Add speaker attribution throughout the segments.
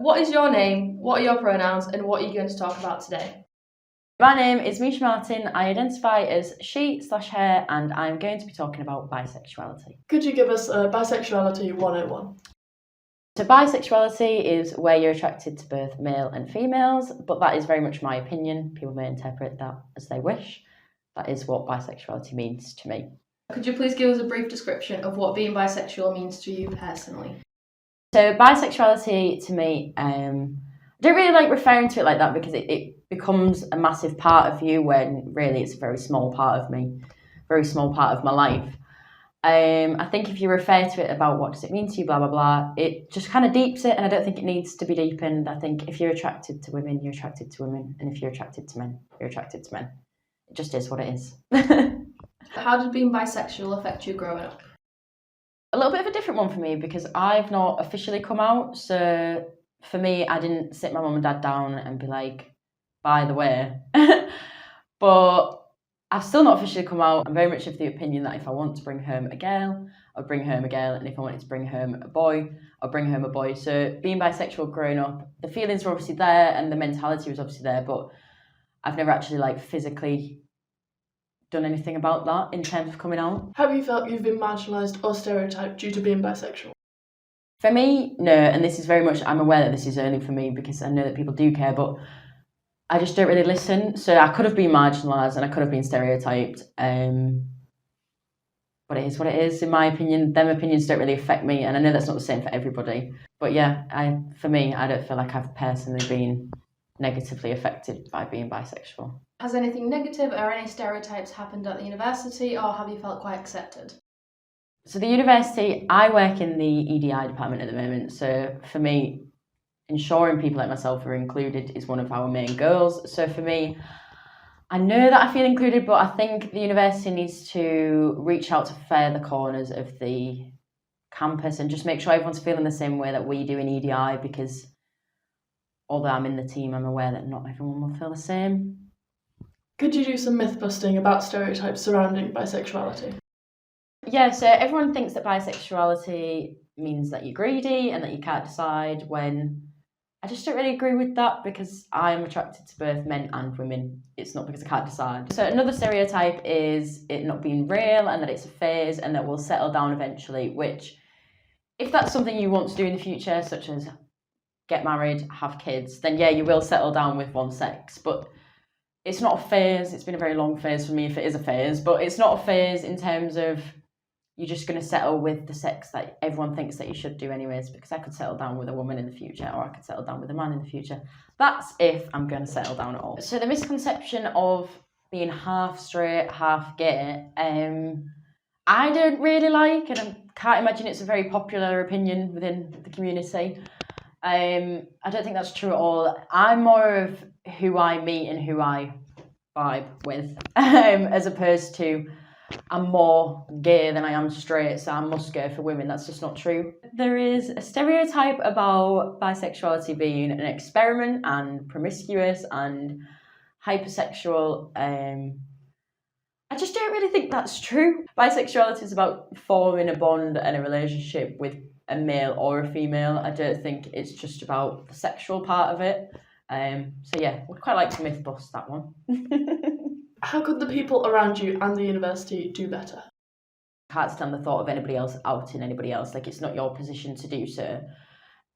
Speaker 1: What is your name? What are your pronouns? And what are you going to talk about today?
Speaker 2: My name is Meica Martin. I identify as she/her, and I'm going to be talking about bisexuality.
Speaker 3: Could you give us a Bisexuality 101?
Speaker 2: So bisexuality is where you're attracted to both male and females, but that is very much my opinion. People may interpret that as they wish. That is what bisexuality means to me.
Speaker 1: Could you please give us a brief description of what being bisexual means to you personally?
Speaker 2: So bisexuality to me, I don't really like referring to it like that because it becomes a massive part of you when really it's a very small part of me, very small part of my life. I think if you refer to it about what does it mean to you, blah, blah, blah, it just kind of deeps it, and I don't think it needs to be deepened. I think if you're attracted to women, you're attracted to women, and if you're attracted to men, you're attracted to men. It just is what it is.
Speaker 1: How did being bisexual affect you growing up?
Speaker 2: A little bit of a different one for me because I've not officially come out. So for me, I didn't sit my mum and dad down and be like, by the way. But I've still not officially come out. I'm very much of the opinion that if I want to bring home a girl, I'll bring home a girl. And if I wanted to bring home a boy, I'll bring home a boy. So being bisexual growing up, the feelings were obviously there and the mentality was obviously there, but I've never actually like physically done anything about that in terms of coming out.
Speaker 3: Have you felt you've been marginalised or stereotyped due to being bisexual?
Speaker 2: For me, no, and this is very much, I'm aware that this is only for me because I know that people do care, but I just don't really listen. So I could have been marginalised and I could have been stereotyped, but it is what it is, in my opinion. Them opinions don't really affect me, and I know that's not the same for everybody. But yeah, for me, I don't feel like I've personally been negatively affected by being bisexual.
Speaker 1: Has anything negative or any stereotypes happened at the university, or have you felt quite accepted?
Speaker 2: So the university, I work in the EDI department at the moment. So for me, ensuring people like myself are included is one of our main goals. So for me, I know that I feel included, but I think the university needs to reach out to further corners of the campus and just make sure everyone's feeling the same way that we do in EDI, because although I'm in the team, I'm aware that not everyone will feel the same.
Speaker 3: Could you do some myth busting about stereotypes surrounding bisexuality?
Speaker 2: Yeah, so everyone thinks that bisexuality means that you're greedy and that you can't decide, when I just don't really agree with that because I'm attracted to both men and women. It's not because I can't decide. So another stereotype is it not being real and that it's a phase and that we'll settle down eventually, which if that's something you want to do in the future, such as get married, have kids, then yeah, you will settle down with one sex. But it's not a phase. It's been a very long phase for me if it is a phase, but it's not a phase in terms of you're just going to settle with the sex that everyone thinks that you should do anyways, because I could settle down with a woman in the future or I could settle down with a man in the future. That's if I'm going to settle down at all. So the misconception of being half straight, half gay, I don't really like, and I can't imagine it's a very popular opinion within the community. I don't think that's true at all. I'm more of who I meet and who I vibe with, as opposed to I'm more gay than I am straight, so I must go for women. That's just not true. There is a stereotype about bisexuality being an experiment and promiscuous and hypersexual. I just don't really think that's true. Bisexuality is about forming a bond and a relationship with a male or a female. I don't think it's just about the sexual part of it. So yeah, would quite like to myth bust that one.
Speaker 3: How could the people around you and the university do better?
Speaker 2: I can't stand the thought of anybody else outing anybody else. Like, it's not your position to do so.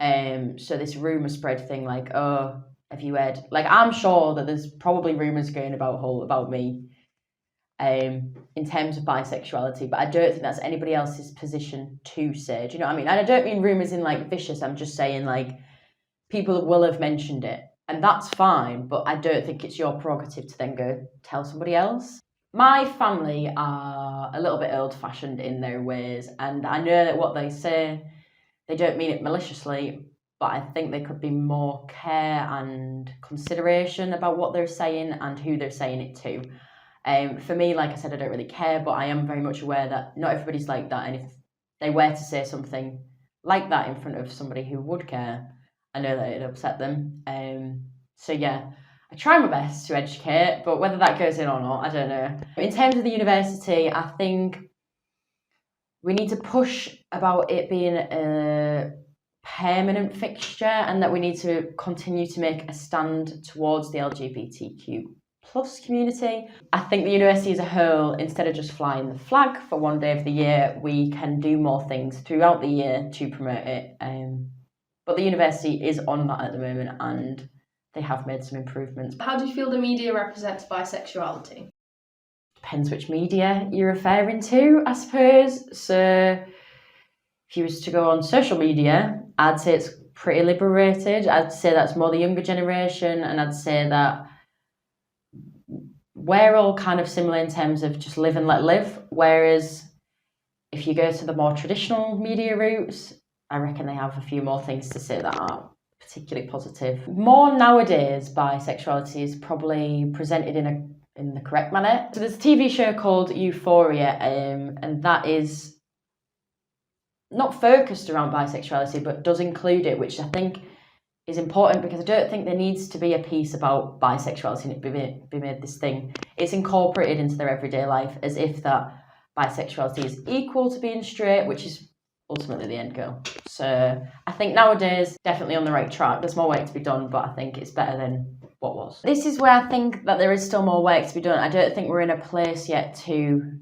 Speaker 2: So this rumour spread thing, like, oh, have you heard? Like, I'm sure that there's probably rumours going about me in terms of bisexuality, but I don't think that's anybody else's position to say. Do you know what I mean? And I don't mean rumours in like vicious, I'm just saying like people will have mentioned it. And that's fine, but I don't think it's your prerogative to then go tell somebody else. My family are a little bit old-fashioned in their ways, and I know that what they say, they don't mean it maliciously, but I think there could be more care and consideration about what they're saying and who they're saying it to. For me, like I said, I don't really care, but I am very much aware that not everybody's like that, and if they were to say something like that in front of somebody who would care, I know that it'd upset them. So yeah, I try my best to educate, but whether that goes in or not, I don't know. In terms of the university, I think we need to push about it being a permanent fixture, and that we need to continue to make a stand towards the LGBTQ plus community. I think the university as a whole, instead of just flying the flag for one day of the year, we can do more things throughout the year to promote it. But the university is on that at the moment, and they have made some improvements.
Speaker 1: How do you feel the media represents bisexuality?
Speaker 2: Depends which media you're referring to, I suppose. So if you was to go on social media, I'd say it's pretty liberated. I'd say that's more the younger generation, and I'd say that we're all kind of similar in terms of just live and let live. Whereas if you go to the more traditional media routes, I reckon they have a few more things to say that aren't particularly positive. More nowadays, bisexuality is probably presented in the correct manner. So there's a TV show called Euphoria, and that is not focused around bisexuality, but does include it, which I think is important, because I don't think there needs to be a piece about bisexuality and it be made this thing. It's incorporated into their everyday life as if that bisexuality is equal to being straight, which is ultimately the end goal. So I think nowadays, definitely on the right track. There's more work to be done, but I think it's better than what was. This is where I think that there is still more work to be done. I don't think we're in a place yet to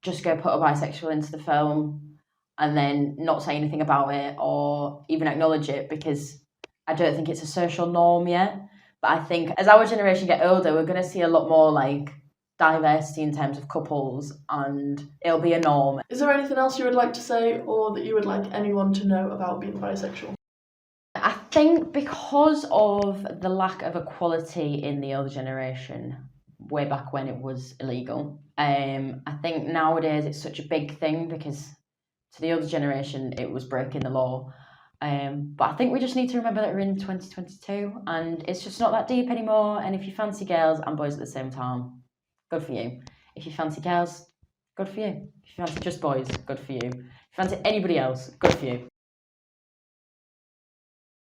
Speaker 2: just go put a bisexual into the film and then not say anything about it or even acknowledge it, because I don't think it's a social norm yet. But I think as our generation get older, we're going to see a lot more like diversity in terms of couples, and it'll be a norm.
Speaker 3: Is there anything else you would like to say, or that you would like anyone to know about being bisexual?
Speaker 2: I think because of the lack of equality in the older generation, way back when it was illegal, I think nowadays it's such a big thing because to the older generation it was breaking the law. But I think we just need to remember that we're in 2022 and it's just not that deep anymore. And if you fancy girls and boys at the same time, good for you. If you fancy girls, good for you. If you fancy just boys, good for you. If you fancy anybody else, good for you.